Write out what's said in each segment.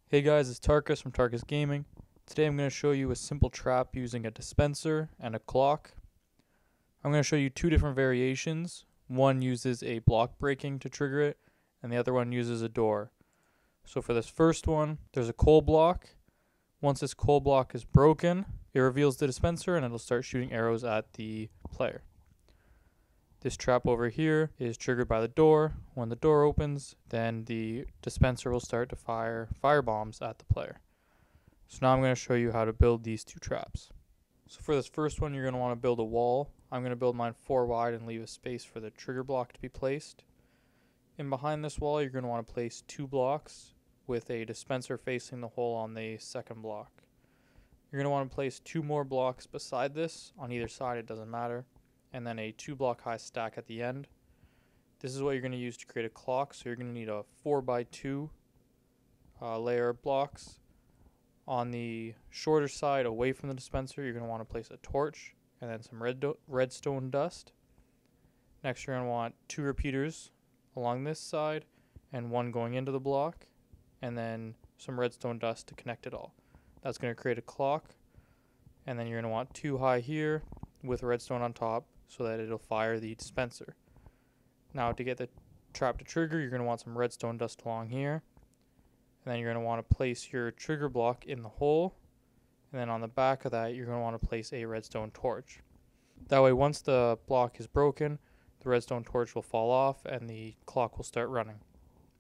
Hey guys, it's Tarkhis from TarkhisGaming. Today I'm going to show you a simple trap using a dispenser and a clock. I'm going to show you two different variations. One uses a block breaking to trigger it, and the other one uses a door. So for this first one, there's a coal block. Once this coal block is broken, it reveals the dispenser and it'll start shooting arrows at the player. This trap over here is triggered by the door. When the door opens, then the dispenser will start to fire bombs at the player. So now I'm going to show you how to build these two traps. So for this first one, you're going to want to build a wall. I'm going to build mine 4 wide and leave a space for the trigger block to be placed. And behind this wall, you're going to want to place 2 blocks with a dispenser facing the hole on the second block. You're going to want to place 2 more blocks beside this on either side, it doesn't matter, and then a 2 block high stack at the end. This is what you're going to use to create a clock. So you're going to need a 4x2 layer of blocks. On the shorter side away from the dispenser, you're going to want to place a torch and then some redstone dust. Next, you're going to want 2 repeaters along this side and 1 going into the block, and then some redstone dust to connect it all. That's going to create a clock, and then you're going to want 2 high here with redstone on top so that it'll fire the dispenser. Now to get the trap to trigger, you're going to want some redstone dust along here. And then you're going to want to place your trigger block in the hole. And then on the back of that, you're going to want to place a redstone torch. That way, once the block is broken, the redstone torch will fall off and the clock will start running.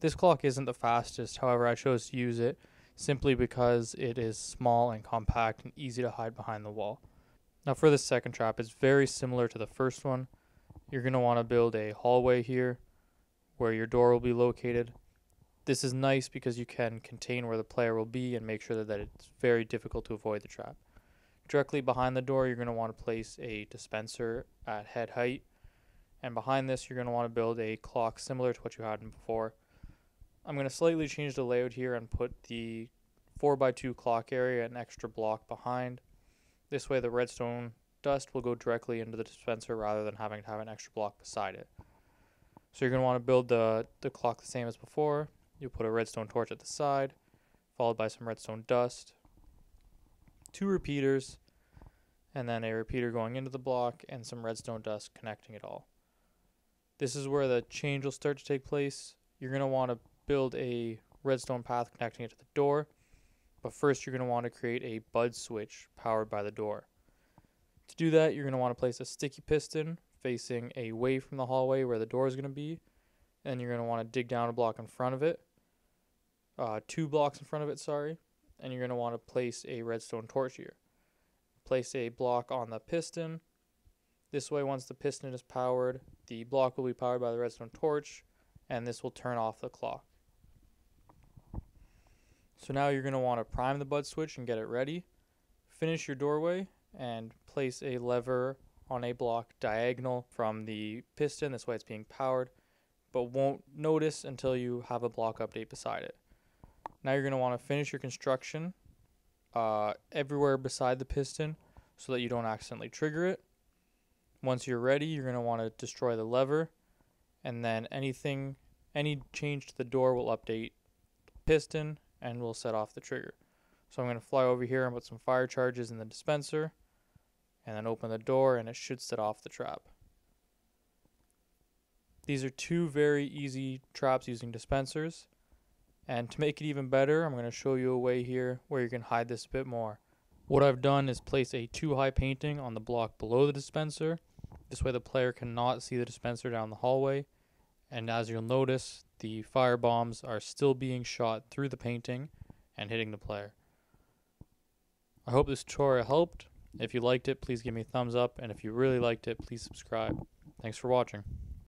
This clock isn't the fastest, however, I chose to use it simply because it is small and compact and easy to hide behind the wall. Now for the second trap, it's very similar to the first one. You're going to want to build a hallway here where your door will be located. This is nice because you can contain where the player will be and make sure that it's very difficult to avoid the trap. Directly behind the door, you're going to want to place a dispenser at head height. And behind this, you're going to want to build a clock similar to what you had before. I'm going to slightly change the layout here and put the 4x2 clock area an extra block behind. This way the redstone dust will go directly into the dispenser rather than having to have an extra block beside it. So you're going to want to build the clock the same as before. You'll put a redstone torch at the side, followed by some redstone dust, 2 repeaters, and then a repeater going into the block and some redstone dust connecting it all. This is where the change will start to take place. You're going to want to build a redstone path connecting it to the door, but first you're going to want to create a bud switch powered by the door. To do that, you're going to want to place a sticky piston facing away from the hallway where the door is going to be, and you're going to want to dig down a block in front of it. 2 blocks in front of it, sorry, and you're going to want to place a redstone torch here. Place a block on the piston. This way, once the piston is powered, the block will be powered by the redstone torch, and this will turn off the clock. So now you're going to want to prime the bud switch and get it ready. Finish your doorway and place a lever on a block diagonal from the piston. This way it's being powered, but won't notice until you have a block update beside it. Now you're going to want to finish your construction everywhere beside the piston so that you don't accidentally trigger it. Once you're ready, you're going to want to destroy the lever, and then any change to the door will update the piston and will set off the trigger. So I'm going to fly over here and put some fire charges in the dispenser and then open the door, and it should set off the trap. These are 2 very easy traps using dispensers. And to make it even better, I'm going to show you a way here where you can hide this a bit more. What I've done is place a 2 high painting on the block below the dispenser. This way the player cannot see the dispenser down the hallway. And as you'll notice, the fire bombs are still being shot through the painting and hitting the player. I hope this tutorial helped. If you liked it, please give me a thumbs up. And if you really liked it, please subscribe. Thanks for watching.